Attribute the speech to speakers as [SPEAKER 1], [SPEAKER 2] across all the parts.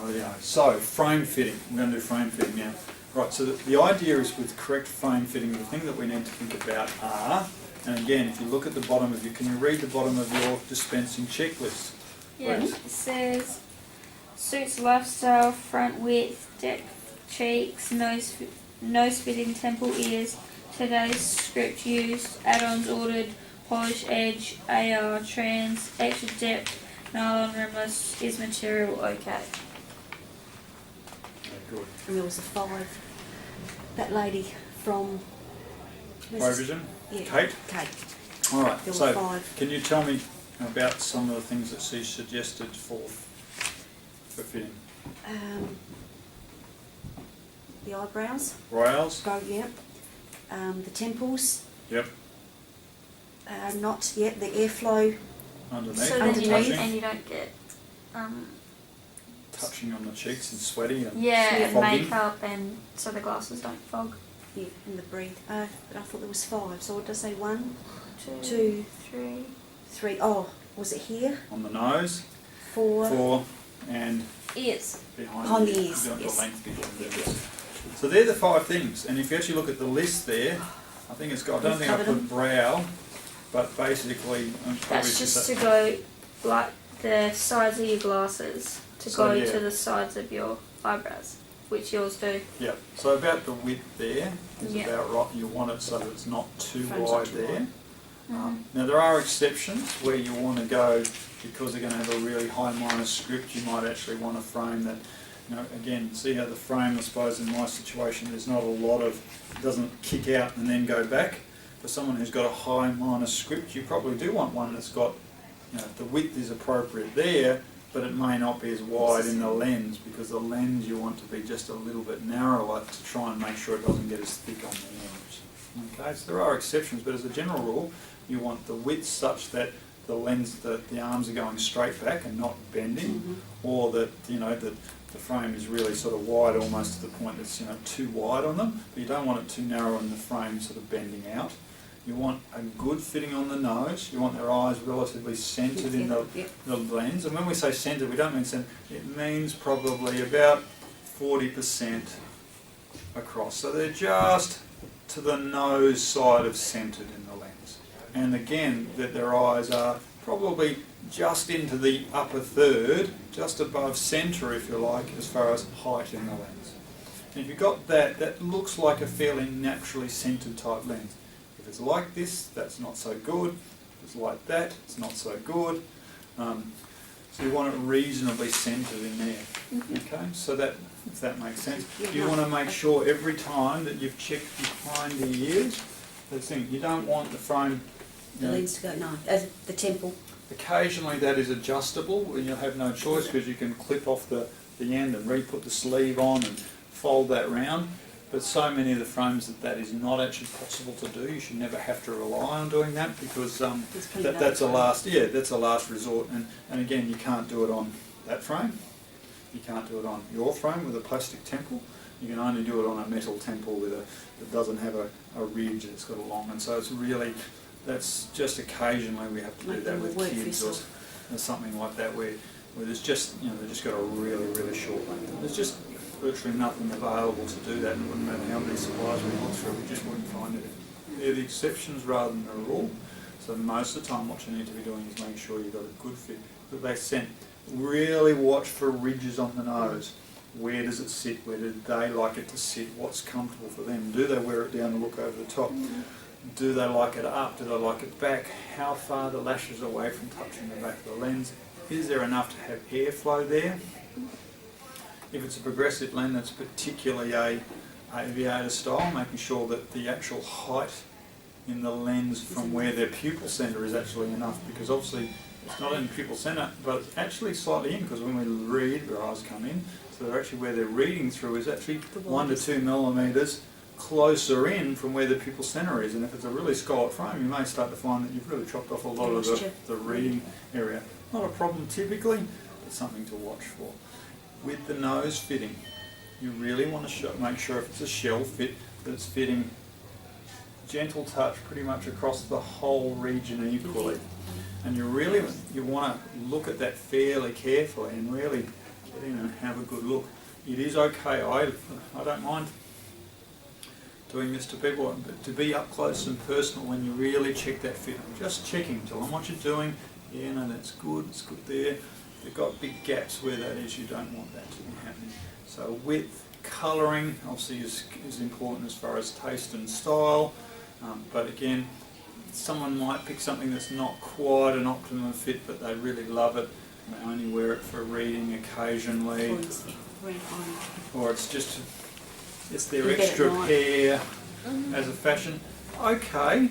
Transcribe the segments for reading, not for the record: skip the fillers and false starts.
[SPEAKER 1] Yeah. So frame fitting. We're going to do frame fitting now. Right. So the idea is with correct frame fitting, the thing that we need to think about are, and again, if you look at the bottom of can you read the bottom of your dispensing checklist?
[SPEAKER 2] Yeah.
[SPEAKER 1] Please?
[SPEAKER 2] It says suits lifestyle, front width, depth, cheeks, nose fitting, temple, ears. Today's script used, add-ons ordered, polish edge, AR, trans, extra depth, nylon rimless, is material okay?
[SPEAKER 1] Good.
[SPEAKER 3] And there was a 5. That lady from...
[SPEAKER 1] Provision?
[SPEAKER 3] Yeah.
[SPEAKER 1] Kate?
[SPEAKER 3] Kate.
[SPEAKER 1] All right.
[SPEAKER 3] There were
[SPEAKER 1] So
[SPEAKER 3] 5.
[SPEAKER 1] can you tell me about some of the things that she suggested for fitting?
[SPEAKER 3] The eyebrows.
[SPEAKER 1] Brows?
[SPEAKER 3] Go, yep. The temples.
[SPEAKER 1] Yep.
[SPEAKER 3] Not yet. The airflow.
[SPEAKER 1] Underneath?
[SPEAKER 2] So then you
[SPEAKER 1] touching?
[SPEAKER 2] and you don't get
[SPEAKER 1] Touching on the cheeks and sweaty and
[SPEAKER 2] and
[SPEAKER 1] fogging.
[SPEAKER 2] makeup, and so the glasses don't fog.
[SPEAKER 3] Yeah, and the breathe. But I thought there was 5. So what did I say? 1,
[SPEAKER 2] 2,
[SPEAKER 3] 2,
[SPEAKER 2] 3.
[SPEAKER 3] 3. Oh, was it here?
[SPEAKER 1] On the nose.
[SPEAKER 3] 4.
[SPEAKER 1] 4 and
[SPEAKER 2] Ears.
[SPEAKER 1] behind
[SPEAKER 3] the ears,
[SPEAKER 1] the
[SPEAKER 3] yes.
[SPEAKER 1] length behind the ears. So they're the 5 things, and if you actually look at the list there, I think it's got. I don't think I put brow, but basically,
[SPEAKER 2] That's just to go like the sides of your glasses to
[SPEAKER 1] So,
[SPEAKER 2] go
[SPEAKER 1] yeah.
[SPEAKER 2] to the sides of your eyebrows, which yours do.
[SPEAKER 1] Yeah. So about the width there is
[SPEAKER 2] Yeah.
[SPEAKER 1] about right. You want it so that it's not too
[SPEAKER 3] Frame's
[SPEAKER 1] wide
[SPEAKER 3] not too
[SPEAKER 1] there.
[SPEAKER 3] wide.
[SPEAKER 1] Now there are exceptions where you want to go because they're going to have a really high minus script. You might actually want a frame that, again, see how the frame, I suppose in my situation, there's not a lot of, it doesn't kick out and then go back. For someone who's got a high minus script, you probably do want one that's got, the width is appropriate there, but it may not be as wide in the lens, because the lens you want to be just a little bit narrower to try and make sure it doesn't get as thick on the edge. Okay, so there are exceptions, but as a general rule, you want the width such that the lens, the arms are going straight back and not bending, or that that the frame is really sort of wide, almost to the point that's too wide on them. But you don't want it too narrow and the frame sort of bending out. You want a good fitting on the nose. You want their eyes relatively centred in the lens. And when we say centred, we don't mean centred. It means probably about 40% across. So they're just to the nose side of centred in the lens. And again, that their eyes are probably just into the upper third, just above centre, if you like, as far as height in the lens. And if you've got that, that looks like a fairly naturally centred type lens. If it's like this, that's not so good. If it's like that, it's not so good. So you want it reasonably centred in there. Okay, so that, if that makes sense. You want to make sure every time that you've checked behind the ears, the thing, you don't want the frame.
[SPEAKER 3] The lens to go, no. The temple.
[SPEAKER 1] Occasionally that is adjustable, and you'll have no choice because you can clip off the end and re-put the sleeve on and fold that round. But so many of the frames that is not actually possible to do. You should never have to rely on doing that, because that's a last resort. And again, you can't do it on that frame. You can't do it on your frame with a plastic temple. You can only do it on a metal temple that doesn't have a ridge. It's got a long, and so it's really, that's just occasionally we have to do that with kids or something like that, where there's just they've just got a really short length. There's just virtually nothing available to do that, and it wouldn't matter how many suppliers we look through, we just wouldn't find it. They're the exceptions rather than the rule. So most of the time what you need to be doing is making sure you've got a good fit. But they sent, really watch for ridges on the nose. Where does it sit? Where do they like it to sit? What's comfortable for them? Do they wear it down and look over the top? Do they like it up? Do they like it back? How far the lashes away from touching the back of the lens? Is there enough to have airflow there? If it's a progressive lens, that's particularly a aviator style, making sure that the actual height in the lens from where their pupil centre is actually enough, because obviously it's not in pupil centre, but it's actually slightly in, because when we read, our eyes come in, so they're actually where they're reading through is actually 1 to 2 millimetres closer in from where the pupil centre is. And if it's a really scalloped frame, you may start to find that you've really chopped off a lot of the reading area. Not a problem typically, but something to watch for. With the nose fitting, you really want to make sure if it's a shell fit, that it's fitting gentle touch pretty much across the whole region equally. And you want to look at that fairly carefully and really get in and have a good look. It is okay, I don't mind doing this to people, but to be up close and personal when you really check that fit. Just checking, tell them what you're doing. Yeah, no, it's good there. They've got big gaps where that is, you don't want that to be happening. So width, colouring, obviously is important as far as taste and style, but again, someone might pick something that's not quite an optimum fit, but they really love it, and they only wear it for reading occasionally, or it's just, it's their extra pair as a fashion. Okay,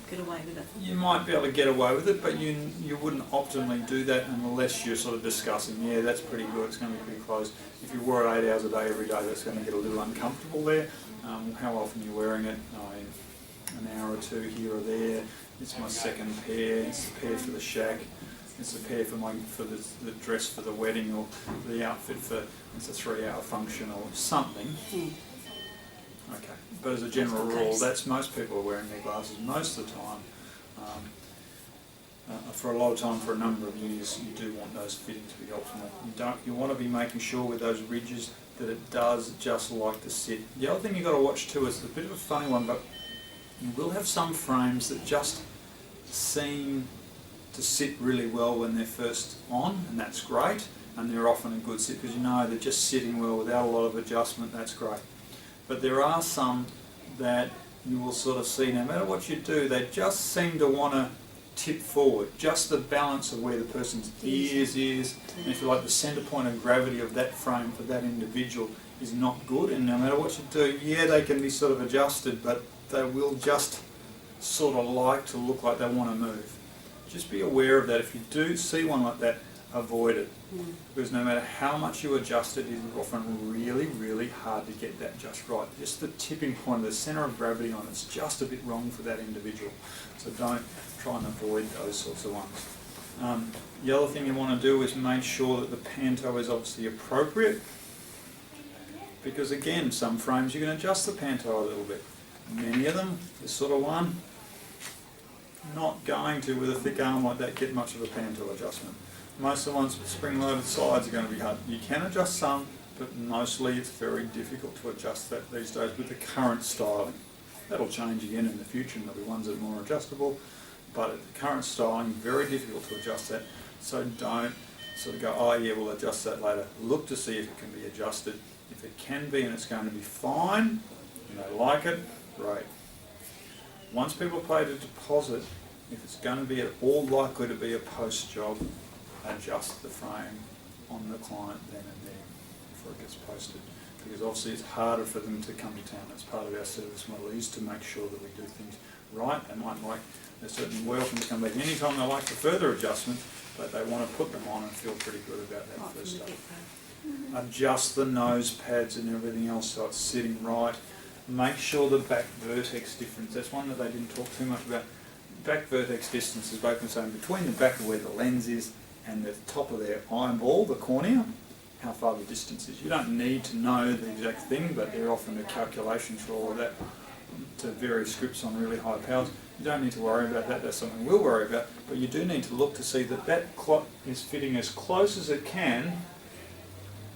[SPEAKER 3] Get away with it.
[SPEAKER 1] you might be able to get away with it, but you wouldn't optimally do that unless you're sort of discussing, yeah, that's pretty good, it's going to be pretty close. If you wore it 8 hours a day every day, that's going to get a little uncomfortable there. How often you're wearing it? An hour or two here or there. It's my second pair, it's the pair for the shack, it's the pair for the dress for the wedding, or the outfit for, it's a 3-hour function or something. Okay, but as a general rule, that's most people are wearing their glasses most of the time. For a lot of time, for a number of years, you do want those fittings to be optimal. You want to be making sure with those ridges that it does just like to sit. The other thing you've got to watch too is a bit of a funny one, but you will have some frames that just seem to sit really well when they're first on, and that's great, and they're often a good sit because you know they're just sitting well without a lot of adjustment, that's great. But there are some that you will sort of see, no matter what you do, they just seem to want to tip forward, just the balance of where the person's ears is, and if you like, the centre point of gravity of that frame for that individual is not good, and no matter what you do, yeah, they can be sort of adjusted, but they will just sort of like to look like they want to move. Just be aware of that. If you do see one like that, avoid it, because no matter how much you adjust it, it is often really, really hard to get that just right. Just the tipping point, the centre of gravity on it's just a bit wrong for that individual. So don't try and avoid those sorts of ones. The other thing you want to do is make sure that the panto is obviously appropriate, because again, some frames you can adjust the panto a little bit. Many of them, this sort of one, not going to, with a thick arm like that, get much of a panto adjustment. Most of the ones with spring-loaded sides are going to be hard. You can adjust some, but mostly it's very difficult to adjust that these days with the current styling. That'll change again in the future, and there'll be ones that are more adjustable, but at the current styling, very difficult to adjust that. So don't sort of go, oh yeah, we'll adjust that later. Look to see if it can be adjusted. If it can be and it's going to be fine, and they like it, great. Once people pay the deposit, if it's going to be at all likely to be a post job, adjust the frame on the client then and there before it gets posted, because obviously it's harder for them to come to town. That's part of our service model, is to make sure that we do things right. They might like, they're certainly welcome to come back anytime they like for further adjustments, but they want to put them on and feel pretty good about that first day. Adjust the nose pads and everything else so it's sitting right. Make sure the back vertex difference, that's one that they didn't talk too much about. Back vertex distance is both saying between the back of where the lens is and the top of their eyeball, the cornea, how far the distance is. You don't need to know the exact thing, but there are often the calculations for all of that to various scripts on really high powers. You don't need to worry about that, that's something we'll worry about, but you do need to look to see that that clock is fitting as close as it can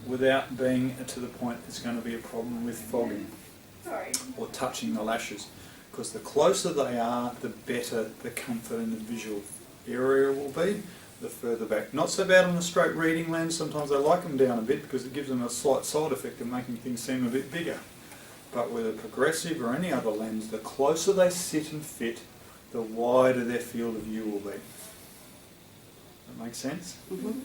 [SPEAKER 1] without being to the point it's going to be a problem with fogging or touching the lashes, because the closer they are, the better the comfort in the visual area will be, the further back. Not so bad on the straight reading lens, sometimes they like them down a bit because it gives them a slight side effect of making things seem a bit bigger. But with a progressive or any other lens, the closer they sit and fit, the wider their field of view will be. That makes sense?
[SPEAKER 3] Mm-hmm.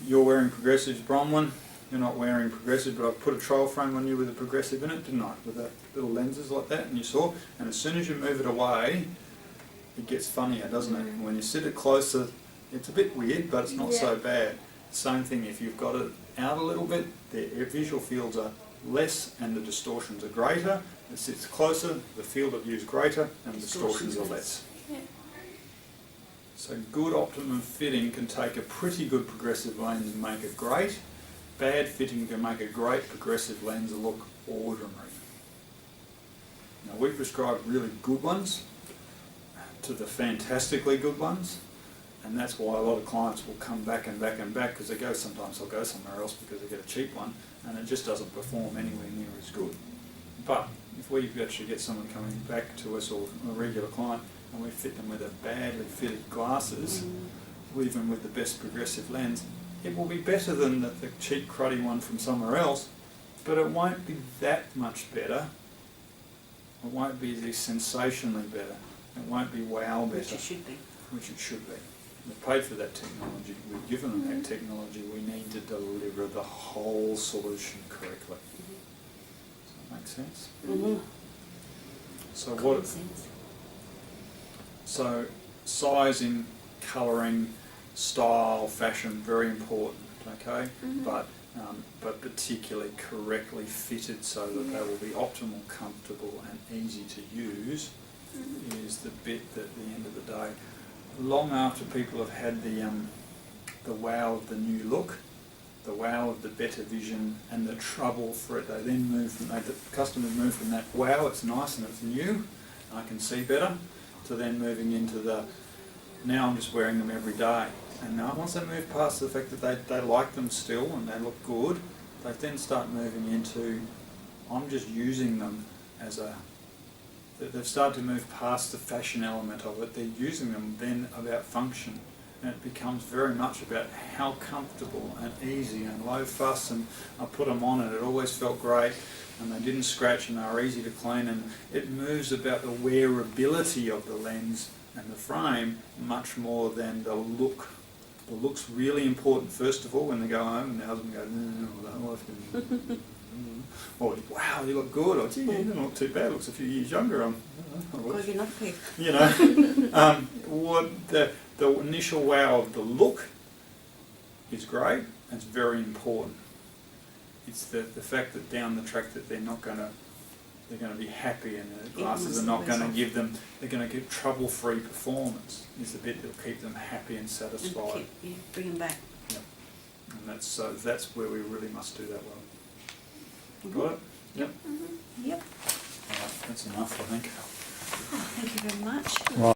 [SPEAKER 1] You're wearing progressives, Bronwyn. You're not wearing progressive, but I've put a trial frame on you with a progressive in it, didn't I? With the little lenses like that, and you saw. And as soon as you move it away, it gets funnier, doesn't it? When you sit it closer, it's a bit weird, but it's not so bad. Same thing, if you've got it out a little bit, the visual fields are less and the distortions are greater. It sits closer, the field of view is greater, and the distortions are less.
[SPEAKER 2] Yeah.
[SPEAKER 1] So good optimum fitting can take a pretty good progressive lens and make it great. Bad fitting can make a great progressive lens look ordinary. Now we prescribe really good ones to the fantastically good ones, And that's why a lot of clients will come back and back and back, because sometimes they'll go somewhere else because they get a cheap one and it just doesn't perform anywhere near as good. But if we actually get someone coming back to us, or a regular client, and we fit them with a badly fitted glasses, even with the best progressive lens, it will be better than the cheap cruddy one from somewhere else, but it won't be that much better. It won't be the sensationally better. It won't be wow better.
[SPEAKER 3] Which it should be.
[SPEAKER 1] Which it should be. We've paid for that technology. We've given them that technology. We need to deliver the whole solution correctly. Does that make sense? So
[SPEAKER 3] Common sense.
[SPEAKER 1] So sizing, colouring, style, fashion, very important. Okay, but particularly correctly fitted so that they will be optimal, comfortable, and easy to use is the bit that at the end of the day, long after people have had the wow of the new look, the wow of the better vision, and the trouble for it, they then move from the customers move from that wow, it's nice and it's new, I can see better, to then moving into the now I'm just wearing them every day. And now once they move past the fact that they like them still and they look good, they then start moving into I'm just using them as a. They've started to move past the fashion element of it. They're using them then about function, and it becomes very much about how comfortable and easy and low fuss. And I put them on, and it always felt great, and they didn't scratch, and they were easy to clean. And it moves about the wearability of the lens and the frame much more than the look. The look's really important first of all when they go home, and the husband goes, "No, wife goes." Or, wow, you look good. Or, gee, you don't look too bad. Looks a few years younger.
[SPEAKER 3] Because you're not paid.
[SPEAKER 1] You know, what the initial wow of the look is great. It's very important. It's the fact that down the track that they're going to be happy, and the glasses are not going to give them. They're going to get trouble-free performance. Is the bit that'll keep them happy and satisfied.
[SPEAKER 3] And bring them back.
[SPEAKER 1] Yeah. And that's where we really must do that well. Got it?